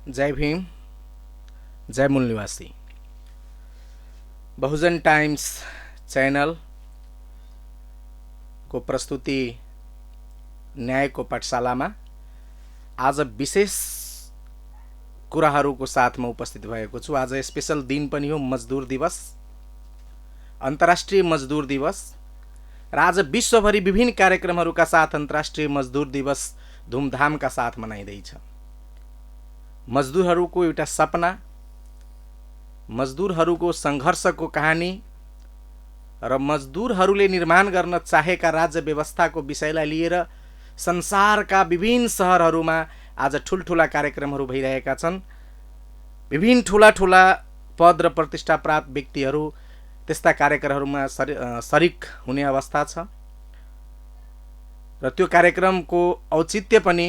जय भीम, जय मूल निवासी। Bahujan times channel को प्रस्तुति न्यायको पाठशालामा आज विशेष कुराहरूको साथमा उपस्थित भएको छु। आज स्पेशल दिन पनि हो, मजदुर दिवस, अन्तर्राष्ट्रिय मजदुर दिवस र आज विश्वभरि विभिन्न कार्यक्रमहरूका साथ अन्तर्राष्ट्रिय मजदुर दिवस धुमधामका साथ मनाइँदैछ। मजदुरहरूको एउटा सपना, मजदुरहरूको सङ्घर्षको कहानी र मजदुरहरूले निर्माण गर्न चाहेका राज्य व्यवस्थाको विषयलाई लिएर संसारका विभिन्न शहरहरूमा आज ठुल्ठुला कार्यक्रमहरू भइरहेका छन्। विभिन्न ठुला ठुला पद र प्रतिष्ठा प्राप्त व्यक्तिहरू त्यस्ता कार्यक्रमहरूमा शरीक हुने अवस्था छ र त्यो कार्यक्रमको औचित्य पनि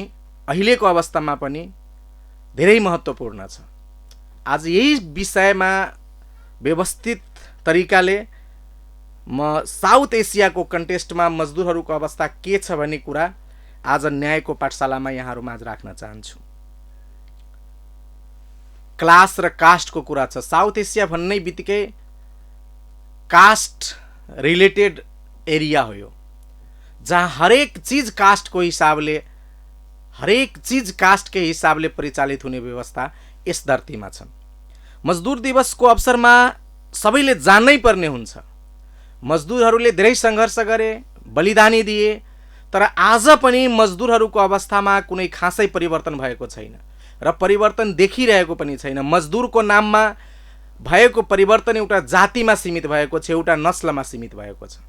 अहिलेको अवस्थामा पनि धेरै महत्त्वपूर्ण छ। आज यही विषयमा व्यवस्थित तरिकाले म साउथ एसियाको कन्टेस्टमा मजदुरहरूको अवस्था के छ भन्ने कुरा आज न्यायको पाठशालामा यहाँहरूमाझ राख्न चाहन्छु। क्लास र कास्टको कुरा छ। साउथ एसिया भन्नै बित्तिकै कास्ट रिलेटेड एरिया हो यो, जहाँ हरेक चीज कास्टको हिसाबले, हरेक चीज कास्ट के हिसाबले परिचालित हुने व्यवस्था यस धरतीमा छन्। मजदुर दिवसको अवसरमा सबैले जान्नै पर्ने हुन्छ। मजदुरहरूले धेरै सङ्घर्ष गरे, बलिदानी दिए, तर आज पनि मजदुरहरूको अवस्थामा कुनै खासै परिवर्तन भएको छैन र परिवर्तन देखिरहेको पनि छैन। मजदुरको नाममा भएको परिवर्तन एउटा जातिमा सीमित भएको छ, एउटा नस्लमा सीमित भएको छ।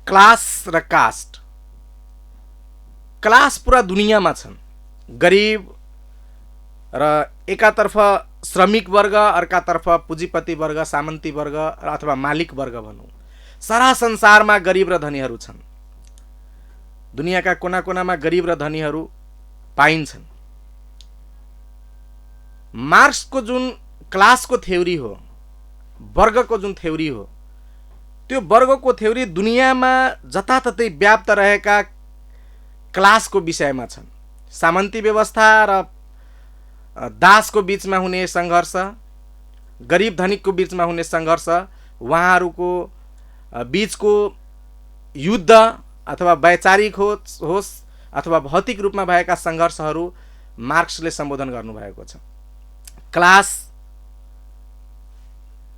क्लास र कास्ट, क्लास पुरा दुनियाँमा छन्। गरिब र एकातर्फ श्रमिक वर्ग, अर्कातर्फ पुँजीपति वर्ग, सामन्ती वर्ग अथवा मालिक वर्ग भनौँ। सारा संसारमा गरिब र धनीहरू छन्। दुनियाँका कुना कुनामा गरिब र धनीहरू पाइन्छन्। मार्क्सको जुन क्लासको थ्योरी हो, वर्गको जुन थ्योरी हो, त्यो वर्गको थ्योरी दुनियाँमा जताततै व्याप्त रहेका क्लासको विषयमा छन्। सामन्ती व्यवस्था र दासको बीचमा हुने सङ्घर्ष, गरिब धनिकको बीचमा हुने सङ्घर्ष, उहाँहरूको बीचको युद्ध अथवा वैचारिक होस् अथवा भौतिक रूपमा भएका सङ्घर्षहरू मार्क्सले सम्बोधन गर्नुभएको छ। क्लास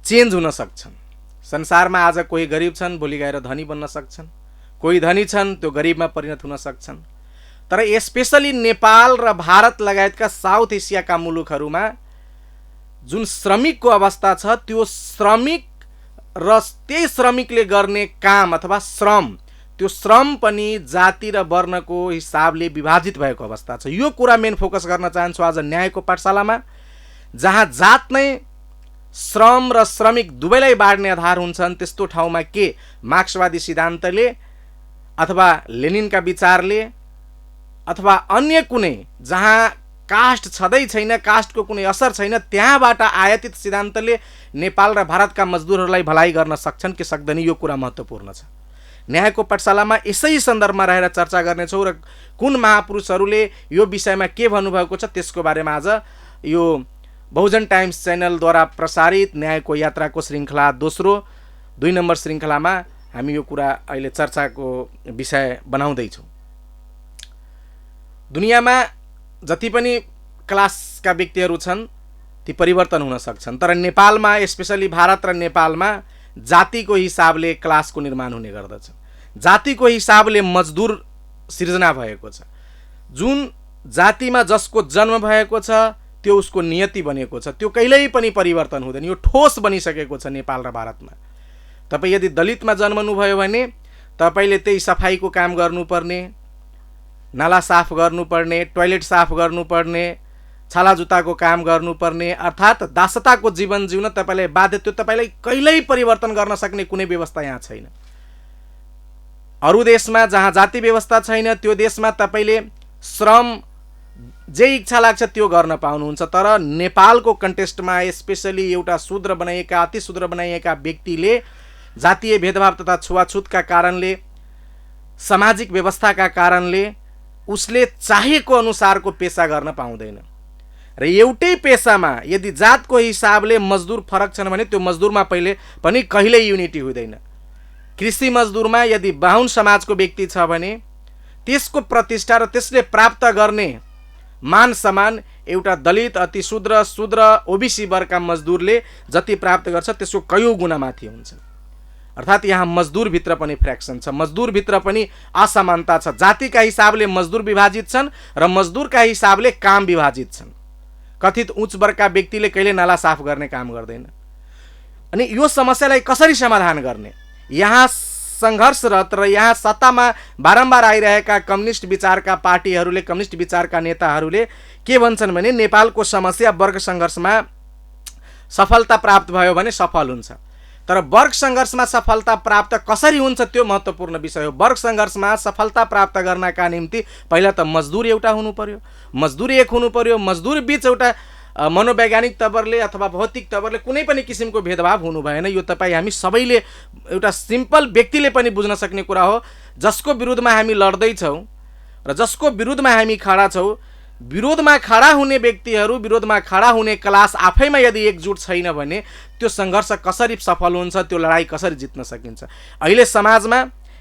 चेन्ज हुन सक्छन्। संसारमा आज कोही गरिब छन्, भोलि गएर धनी बन्न सक्छन्। कोही धनी छन्, त्यो गरिबमा परिणत हुन सक्छन्। तर स्पेसली नेपाल र भारत लगायतका साउथ एसियाका मुलुकहरूमा जुन श्रमिकको अवस्था छ, त्यो श्रमिक र त्यही श्रमिकले गर्ने काम अथवा श्रम, त्यो श्रम पनि जाति र वर्णको हिसाबले विभाजित भएको अवस्था छ। यो कुरा मेन फोकस गर्न चाहन्छु आज न्यायको पाठशालामा, जहाँ जात नै श्रम र श्रमिक दुवैलाई बाँड्ने आधार हुन्छन्। त्यस्तो ठाउँमा के मार्क्सवादी सिद्धान्तले अथवा लेनिनका विचारले अथवा अन्य कुनै जहाँ कास्ट छँदै छैन, कास्टको कुनै असर छैन, त्यहाँबाट आयातित सिद्धान्तले नेपाल र भारतका मजदुरहरूलाई भलाइ गर्न सक्छन् कि सक्दैन, यो कुरा महत्त्वपूर्ण छ। न्यायको पाठशालामा यसै सन्दर्भमा रहेर चर्चा गर्नेछौँ र कुन महापुरुषहरूले यो विषयमा के भन्नुभएको छ त्यसको बारेमा आज यो बहुजन टाइम्स च्यानलद्वारा प्रसारित न्यायको यात्राको श्रृङ्खला दोस्रो 2 नम्बर श्रृङ्खलामा हामी यो कुरा अहिले चर्चाको विषय बनाउँदैछौँ। दुनियाँमा जति पनि क्लासका व्यक्तिहरू छन् ती परिवर्तन हुन सक्छन्, तर नेपालमा स्पेसली भारत र नेपालमा जातिको हिसाबले क्लासको निर्माण हुने गर्दछ। जातिको हिसाबले मजदुर सिर्जना भएको छ। जुन जातिमा जसको जन्म भएको छ त्यो उसको नियति बनेको छ, त्यो कहिल्यै पनि परिवर्तन हुँदैन। यो ठोस बनिसकेको छ नेपाल र भारतमा। तपाईँ यदि दलितमा जन्मनुभयो भने तपाईँले त्यही सफाइको काम गर्नुपर्ने, नाला साफ गर्नुपर्ने, टोयलेट साफ गर्नुपर्ने, छाला जुत्ताको काम गर्नुपर्ने, अर्थात् दासताको जीवन जिउन तपाईँलाई बाध्य। त्यो तपाईँलाई कहिल्यै परिवर्तन गर्न सक्ने कुनै व्यवस्था यहाँ छैन। अरू देशमा जहाँ जाति व्यवस्था छैन त्यो देशमा तपाईँले श्रम जे इच्छा लाग्छ त्यो गर्न पाउनुहुन्छ। तर नेपालको कन्टेस्टमा स्पेसली एउटा शूद्र बनाइएका, अति शूद्र बनाइएका व्यक्तिले जातीय भेदभाव तथा छुवाछुतका कारणले, सामाजिक व्यवस्थाका कारणले उसले चाहेको अनुसारको पेशा गर्न पाउँदैन। र एउटै पेसामा यदि जातको हिसाबले मजदुर फरक छन् भने त्यो मजदुरमा पहिले पनि कहिल्यै युनिटी हुँदैन। कृषि मजदुरमा यदि बाहुन समाजको व्यक्ति छ भने त्यसको प्रतिष्ठा र त्यसले प्राप्त गर्ने मान सम्मान एउटा दलित, अति शूद्र, ओबीसी वर्गका मजदुरले जति प्राप्त गर्छ त्यसको कयौं गुणा माथि हुन्छ। अर्थात् यहाँ मजदुरभित्र पनि फ्र्याक्सन छ, मजदुरभित्र पनि असमानता छ। जातिका हिसाबले मजदुर विभाजित छन् र मजदुरका हिसाबले काम विभाजित छन्। कथित उच्च वर्गका व्यक्तिले कहिले नाला साफ गर्ने काम गर्दैन। अनि यो समस्यालाई कसरी समाधान गर्ने? यहाँ सङ्घर्षरत र यहाँ सत्तामा बारम्बार आइरहेका कम्युनिस्ट विचारका पार्टीहरूले, कम्युनिस्ट विचारका नेताहरूले के भन्छन् भने नेपालको समस्या वर्ग सङ्घर्षमा सफलता प्राप्त भयो भने सफल हुन्छ। तर वर्ग सङ्घर्षमा सफलता प्राप्त कसरी हुन्छ त्यो महत्त्वपूर्ण विषय हो। वर्ग सङ्घर्षमा सफलता प्राप्त गर्नका निम्ति पहिला त मजदुर एउटा हुनु पर्यो, मजदुर एक हुनु पर्यो। मजदुर बीच एउटा मनोवैज्ञानिक तवरले अथवा भौतिक तवरले कुनै पनि किसिमको भेदभाव हुनु भएन। यो तपाईँ हामी सबैले, एउटा सिम्पल व्यक्तिले पनि बुझ्न सक्ने कुरा हो। जसको विरुद्धमा हामी लड्दैछौँ र जसको विरुद्धमा हामी खडा छौँ, विरोधमा खडा हुने व्यक्तिहरू, विरोधमा खडा हुने क्लास आफैमा यदि एकजुट छैन भने त्यो सङ्घर्ष कसरी सफल हुन्छ, त्यो लडाइँ कसरी जित्न सकिन्छ? अहिले समाजमा,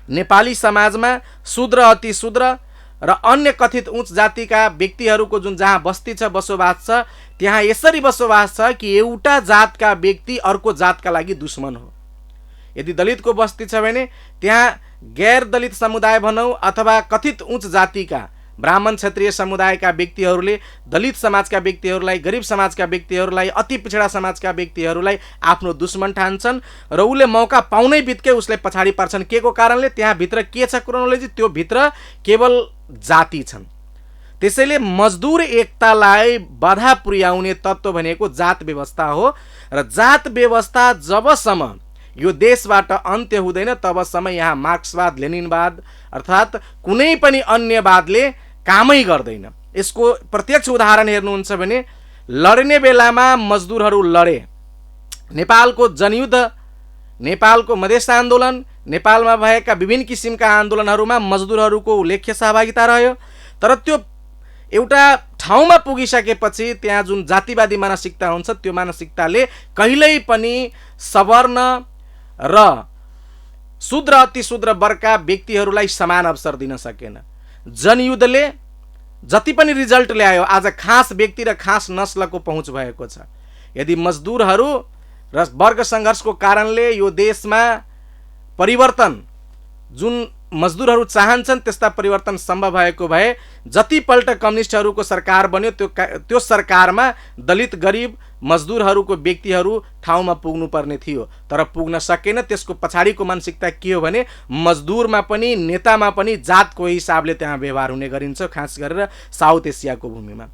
नेपाली समाजमा शूद्र, अति शूद्र र अन्य कथित उच्च जातिका व्यक्तिहरूको जुन जहाँ बस्ती छ, बसोबास छ, त्यहाँ यसरी बसोबास छ कि एउटा जातका व्यक्ति अर्को जातका लागि दुश्मन हो। यदि दलितको बस्ती छ भने त्यहाँ गैर दलित समुदाय भनौँ अथवा कथित उच्च जातिका ब्राह्मण क्षेत्रीय समुदायका व्यक्तिहरूले दलित समाजका व्यक्तिहरूलाई, गरिब समाजका व्यक्तिहरूलाई, अति पिछडा समाजका व्यक्तिहरूलाई आफ्नो दुश्मन ठान्छन् र उसले मौका पाउनै बित्तिकै उसलाई पछाडि पार्छन्। के को कारणले? त्यहाँभित्र के छ क्रोनोलोजी, त्यो भित्र केवल जाति छन्। त्यसैले मजदुर एकतालाई बाधा पुर्याउने तत्त्व भनेको जात व्यवस्था हो र जात व्यवस्था जबसम्म यो देशबाट अन्त्य हुँदैन तबसम्म यहाँ मार्क्सवाद, लेनिनवाद अर्थात् कुनै पनि अन्यवादले कामै गर्दैन। यसको प्रत्यक्ष उदाहरण हेर्नुहुन्छ भने लड्ने बेलामा मजदुरहरू लडे। नेपालको जनयुद्ध, नेपालको मधेस आन्दोलन, नेपालमा भएका विभिन्न किसिमका आन्दोलनहरूमा मजदुरहरूको उल्लेख्य सहभागिता रह्यो। तर त्यो एउटा ठाउँमा पुगिसकेपछि त्यहाँ जुन जातिवादी मानसिकता हुन्छ त्यो मानसिकताले कहिल्यै पनि सवर्ण र शूद्र, अति शूद्र वर्गका व्यक्तिहरूलाई समान अवसर दिन सकेन। जनयुद्धले जति पनि रिजल्ट ल्यायो, आज खास व्यक्ति र खास नस्लको पहुँच भएको छ। यदि मजदुरहरू र वर्ग सङ्घर्षको कारणले यो देशमा परिवर्तन, जुन मजदुरहरू चाहन्छन् त्यस्ता परिवर्तन सम्भव भएको भए जतिपल्ट कम्युनिस्टहरूको सरकार बन्यो त्यो सरकारमा दलित, गरिब, मजदुरहरूको व्यक्तिहरू ठाउँमा पुग्नुपर्ने थियो, तर पुग्न सकेन। त्यसको पछाडिको मानसिकता के हो भने मजदुरमा पनि, नेतामा पनि जातको हिसाबले त्यहाँ व्यवहार हुने गरिन्छ, खास गरेर साउथ एसियाको भूमिमा।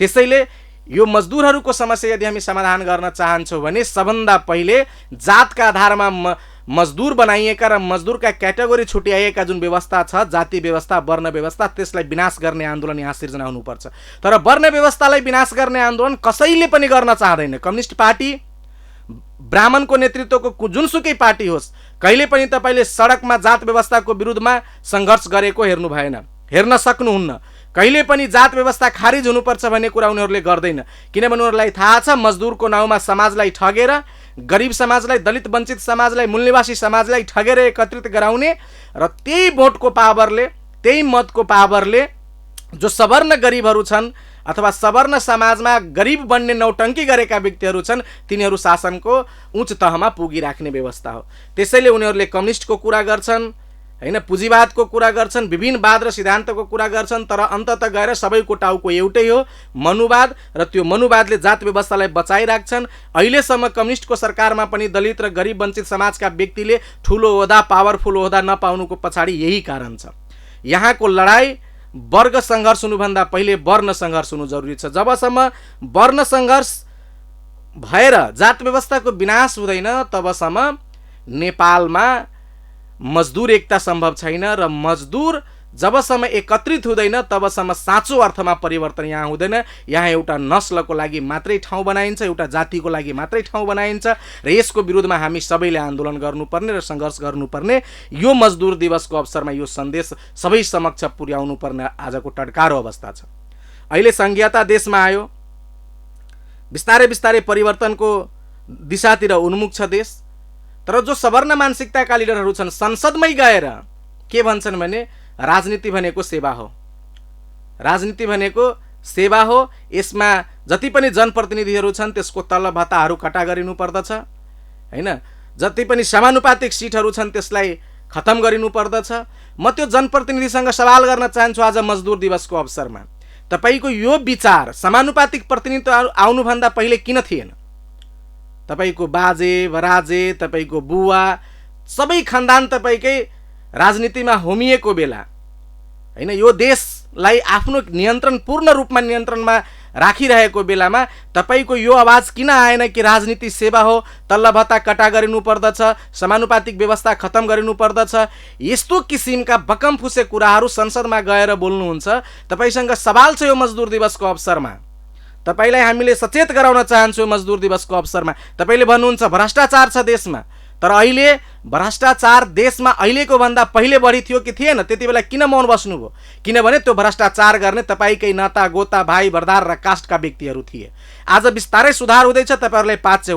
त्यसैले यो मजदुरहरूको समस्या यदि हामी समाधान गर्न चाहन्छौँ भने सबभन्दा पहिले जातका आधारमा मजदुर बनाइएका र मजदुरका क्याटेगोरी छुट्याइएका जुन व्यवस्था छ, जाति व्यवस्था, वर्ण व्यवस्था, त्यसलाई विनाश गर्ने आन्दोलन यहाँ सिर्जना हुनुपर्छ। तर वर्ण व्यवस्थालाई विनाश गर्ने आन्दोलन कसैले पनि गर्न चाहँदैन। कम्युनिस्ट पार्टी, ब्राह्मणको नेतृत्वको जुनसुकै पार्टी होस्, कहिले पनि तपाईँले सडकमा जात व्यवस्थाको विरुद्धमा सङ्घर्ष गरेको हेर्नु भएन, हेर्न सक्नुहुन्न। कहिले पनि जात व्यवस्था खारिज हुनुपर्छ भन्ने कुरा उनीहरूले गर्दैन, किनभने उनीहरूलाई थाहा छ मजदुरको नाउँमा समाजलाई ठगेर, गरिब समाजलाई, दलित वञ्चित समाजलाई, मूलनिवासी समाजलाई ठगेर एकत्रित गराउने र त्यही भोटको पावरले, त्यही मतको पावरले जो सवर्ण गरिबहरू छन् अथवा सवर्ण समाजमा गरिब बन्ने नौटङ्की गरेका व्यक्तिहरू छन् तिनीहरू शासनको उच्च तहमा पुगिराख्ने व्यवस्था हो। त्यसैले उनीहरूले कम्युनिस्टको कुरा गर्छन्, हैन, पुँजीवादको कुरा गर्छन्, विभिन्न वाद र सिद्धान्तको कुरा गर्छन्, तर अन्ततः गएर सबैको टाउको एउटै हो, मनुवाद, र त्यो मनुवादले जात व्यवस्थालाई बचाइराख्छन्। अहिलेसम्म कम्युनिस्टको सरकारमा पनि दलित र गरिब वञ्चित समाजका व्यक्तिले ठुलो ओहदा, पावरफुल ओहदा नपाउनुको पछाडि यही कारण छ। यहाँको लडाई वर्ग सङ्घर्ष हुनुभन्दा पहिले वर्ण सङ्घर्ष हुनु जरुरी छ। जबसम्म वर्ण सङ्घर्ष भएर जात व्यवस्थाको विनाश हुँदैन तबसम्म नेपालमा मजदुर एकता सम्भव छैन र मजदुर जबसम्म एकत्रित हुँदैन तबसम्म साँचो अर्थमा परिवर्तन यहाँ हुँदैन। यहाँ एउटा नस्लको लागि मात्रै ठाउँ बनाइन्छ, एउटा जातिको लागि मात्रै ठाउँ बनाइन्छ र यसको विरुद्धमा हामी सबैले आन्दोलन गर्नुपर्ने र सङ्घर्ष गर्नुपर्ने। यो मजदुर दिवसको अवसरमा यो सन्देश सबै समक्ष पुर्याउनु पर्ने आजको टड्कारो अवस्था छ। अहिले संघीयता देशमा आयो, बिस्तारै बिस्तारै परिवर्तनको दिशातिर उन्मुख छ देश। तर जो सवर्ण मानसिकताका लिडरहरू छन् संसदमै गएर के भन्छन् भने राजनीति भनेको सेवा हो, राजनीति भनेको सेवा हो, यसमा जति पनि जनप्रतिनिधिहरू छन् त्यसको तलब भत्ताहरू कटा गरिनु पर्दछ हैन, जति पनि समानुपातिक सिटहरू छन् त्यसलाई खत्म गरिनु पर्दछ। म त्यो जनप्रतिनिधिसँग सवाल गर्न चाहन्छु आज मजदुर दिवसको अवसरमा, तपाईको यो विचार समानुपातिक प्रतिनिधित्व आउनुभन्दा पहिले किन थिएन? तपाईको बाजे बराजे तपाईको बुवा सबै खानदान तपाईकै राजनीतिमा होमिएको बेला हैन, यो देशलाई आफ्नो नियन्त्रण पूर्ण रूपमा नियन्त्रणमा राखिरहेको बेलामा तपाईको यो आवाज किन आएन कि राजनीति सेवा हो, तल्ला भत्ता कटा गरिनु पर्दछ, समानुपातिक व्यवस्था खत्म गरिनु पर्दछ? यस्तो किसिमका बकमफुसे कुराहरू संसदमा गएर बोल्नुहुन्छ। तपाईसँग सवाल छ यो मजदुर दिवसको अवसरमा, तपाईलाई हामीले सचेत गराउन चाहन्छु मजदुर दिवसको अवसरमा। तपाईले भन्नुहुन्छ भ्रष्टाचार छ देशमा, तर अहिले भ्रष्टाचार देशमा अहिलेको भन्दा पहिले बढी थियो कि थिएन? त्यति बेला किन मौन बस्नुभयो? किनभने त्यो भ्रष्टाचार गर्ने तपाईकै नाता गोता भाइ बर्दार र कास्टका व्यक्तिहरू थिए। आज बिस्तारै सुधार हुँदैछ, तपाईहरुलाई पाच्य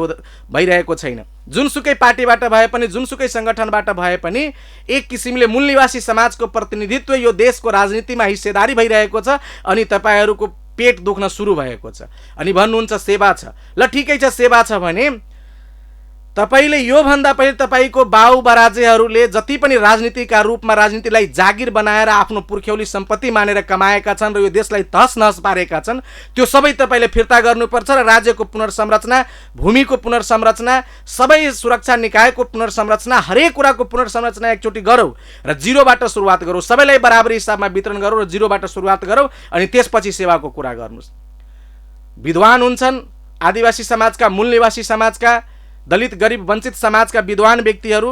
भइरहेको छैन। जुनसुकै पार्टीबाट भए पनि जुनसुकै संगठनबाट भए पनि एक किसिमले मूल निवासी समाजको प्रतिनिधित्व यो देशको राजनीतिमा हिस्सेदारी भइरहेको छ अनि तपाईहरुको पेट दुख्न सुरु भएको छ। अनि भन्नुहुन्छ सेवा छ, ल ठिकै छ सेवा छ भने तपाईले यो भन्दा पहिले तपाईको बाउ बराजेहरूले जति पनि राजनीतिका रूपमा राजनीतिलाई जागिर बनाएर आफ्नो पुर्ख्यौली सम्पत्ति मानेर कमाएका छन् र यो देशलाई तहस नहस पारेका छन्, त्यो सबै तपाईले फिर्ता गर्नुपर्छ र राज्यको पुनर्संरचना, भूमिको पुनर्संरचना, सबै सुरक्षा निकायको पुनर्संरचना, हरेक कुराको पुनर्संरचना एकचोटि गरौँ र जिरोबाट सुरुवात गरौँ, सबैलाई बराबरी हिसाबमा वितरण गरौँ र जिरोबाट सुरुवात गरौँ अनि त्यसपछि सेवाको कुरा गर्नुस्। विद्वान हुन्छन् आदिवासी समाजका, मूल निवासी समाजका, दलित गरिब वञ्चित समाजका विद्वान व्यक्तिहरू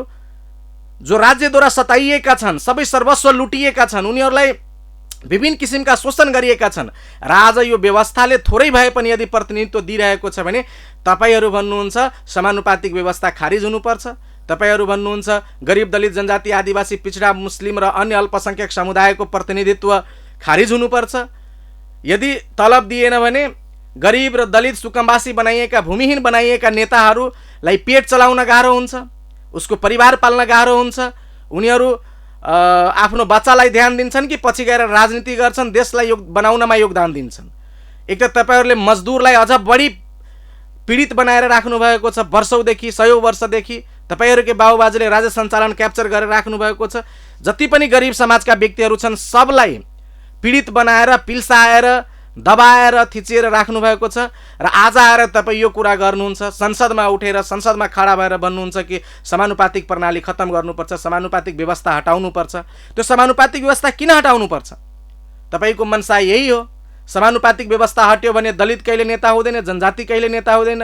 जो राज्यद्वारा सताइएका छन्, सबै सर्वस्व लुटिएका छन्, उनीहरूलाई विभिन्न किसिमका शोषण गरिएका छन् र आज यो व्यवस्थाले थोरै भए पनि यदि प्रतिनिधित्व दिइरहेको छ भने तपाईहरू भन्नुहुन्छ समानुपातिक व्यवस्था खारिज हुनुपर्छ, तपाईहरू भन्नुहुन्छ गरिब दलित जनजाति आदिवासी पिछडा मुस्लिम र अन्य अल्पसंख्यक समुदायको प्रतिनिधित्व खारिज हुनुपर्छ। यदि तलब दिएन भने गरिब र दलित सुकम्बासी बनाइएका भूमिहीन बनाइएका नेताहरूलाई पेट चलाउन गाह्रो हुन्छ, उसको परिवार पाल्न गाह्रो हुन्छ। उनीहरू आफ्नो बच्चालाई ध्यान दिन्छन् कि पछि गएर राजनीति गर्छन्, देशलाई बनाउनमा योगदान दिन्छन्। एक त तपाईहरूले मजदुरलाई अझ बढी पीडित बनाएर राख्नु भएको छ, वर्षौंदेखि सयौं वर्षदेखि तपाईहरुकै बाबुबाजेले राज्य सञ्चालन क्याप्चर गरेर राख्नु भएको छ। जति पनि गरिब समाजका व्यक्तिहरू छन् सबलाई पीडित बनाएर पिल्साएर दबाएर थिचेर राख्नु भएको छ र आज आएर तपाईँ यो कुरा गर्नुहुन्छ, संसदमा उठेर संसदमा खडा भएर भन्नुहुन्छ कि समानुपातिक प्रणाली खत्म गर्नुपर्छ, समानुपातिक व्यवस्था हटाउनुपर्छ। त्यो समानुपातिक व्यवस्था किन हटाउनुपर्छ? तपाईको मनसा यही हो। समानुपातिक व्यवस्था हट्यो भने दलित कहिले नेता हुँदैन, जनजाति कहिले नेता हुँदैन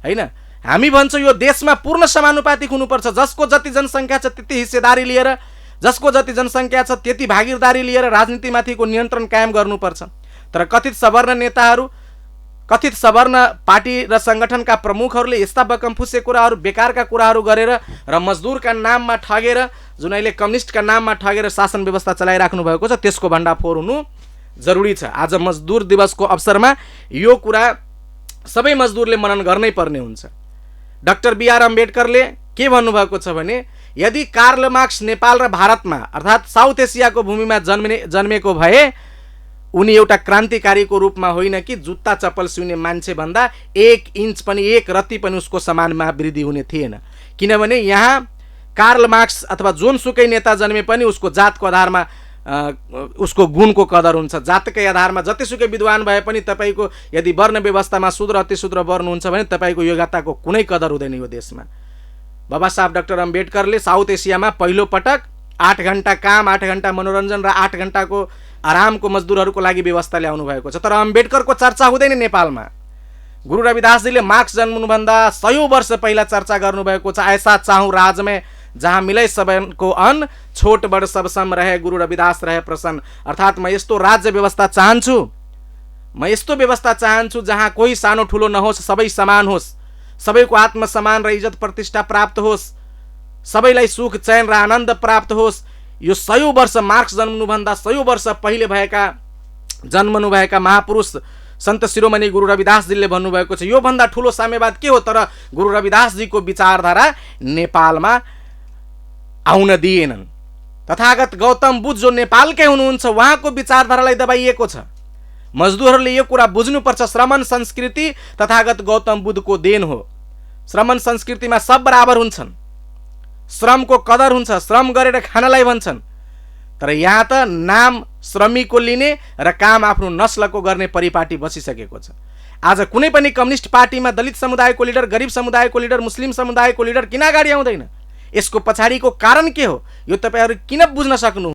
हैन। हामी भन्छौँ यो देशमा पूर्ण समानुपातिक हुनुपर्छ, जसको जति जनसङ्ख्या छ त्यति हिस्सेदारी लिएर, जसको जति जनसङ्ख्या छ त्यति भागीदारी लिएर राजनीतिमाथिको नियन्त्रण कायम गर्नुपर्छ। तर कथित सवर्ण नेताहरू, कथित सवर्ण पार्टी र संगठनका प्रमुखहरूले यस्ता बकमफुसे कुराहरू, बेकारका कुराहरू गरेर र मजदुरका नाममा ठगेर, जुन अहिले कम्युनिस्टका नाममा ठगेर शासन व्यवस्था चलाइराख्नु भएको छ, त्यसको भण्डाफोर हुनु जरुरी छ। आज मजदुर दिवसको अवसरमा यो कुरा सबै मजदुरले मनन गर्नै पर्ने हुन्छ। Doctor B R. अम्बेडकरले के भन्नुभएको छ भने यदि कार्ल मार्क्स नेपाल र भारतमा अर्थात् साउथ एसियाको भूमिमा जन्मेको भए उनी एउटा क्रान्तिकारीको रूपमा होइन कि जुत्ता चप्पल सिउने मान्छे भन्दा 1 इन्च पनि, 1 रत्ती पनि उसको समानमा वृद्धि हुने थिएन। किनभने यहाँ कार्ल मार्क्स अथवा जोनसुकै नेता जन्मे पनि उसको जातको आधारमा उसको गुणको कदर हुन्छ। जातकै आधारमा जतिसुकै विद्वान भए पनि तपाईको यदि वर्ण व्यवस्थामा शूद्र अतिशूद्र वर्ण हुन्छ भने तपाईको योग्यताको कुनै कदर हुँदैन यो देशमा। बाबा साहब डाक्टर अम्बेडकरले साउथ एसियामा पहिलो पटक 8 घण्टा काम, 8 घण्टा मनोरञ्जन र 8 घण्टाको आरामको मजदुरहरूको लागि व्यवस्था ल्याउनु भएको छ। तर अम्बेडकरको चर्चा हुँदैन नेपालमा। गुरु रविदासजीले मार्क्स जन्मनुभन्दा 100 वर्ष पहिला चर्चा गर्नुभएको छ। ऐसा चाहूँ राज में जहाँ मिले सबको अन्न, छोट बड सब सम रहे, गुरु रविदास रहे प्रसन्न। अर्थात् म यस्तो राज्य व्यवस्था चाहन्छु, म यस्तो व्यवस्था चाहन्छु जहाँ कोही सानो ठुलो नहोस्, सबै समान होस्, सबैको आत्मसम्मान र इज्जत प्रतिष्ठा प्राप्त होस्, सबैलाई सुख चैन र आनन्द प्राप्त होस्। यो 100 वर्ष मार्क्स जन्मनुभन्दा 100 वर्ष पहिले जन्मनु भएका महापुरुष सन्त शिरोमणि गुरु रविदासजीले भन्नुभएको छ। योभन्दा ठुलो साम्यवाद के हो? तर गुरु रविदासजीको विचारधारा नेपालमा आउन दिएनन्। तथागत गौतम बुद्ध जो नेपालकै हुनुहुन्छ, उहाँको विचारधारालाई दबाइएको छ। मजदुरहरूले यो कुरा बुझ्नुपर्छ, श्रमण संस्कृति तथागत गौतम बुद्धको देन हो। श्रमण संस्कृतिमा सब बराबर हुन्छन्, श्रमको कदर हुन्छ, श्रम गरेर खानलाई भन्छन्। तर यहाँ त नाम श्रमिकको लिने र काम आफ्नो नस्लको गर्ने परिपाटी बसिसकेको छ। आज कुनै पनि कम्युनिस्ट पार्टीमा दलित समुदायको लिडर, गरिब समुदायको लिडर, मुस्लिम समुदायको लिडर किन अगाडि आउँदैन? यसको पछाडिको कारण के हो? यो तपाईहरु किन बुझ्न सक्नु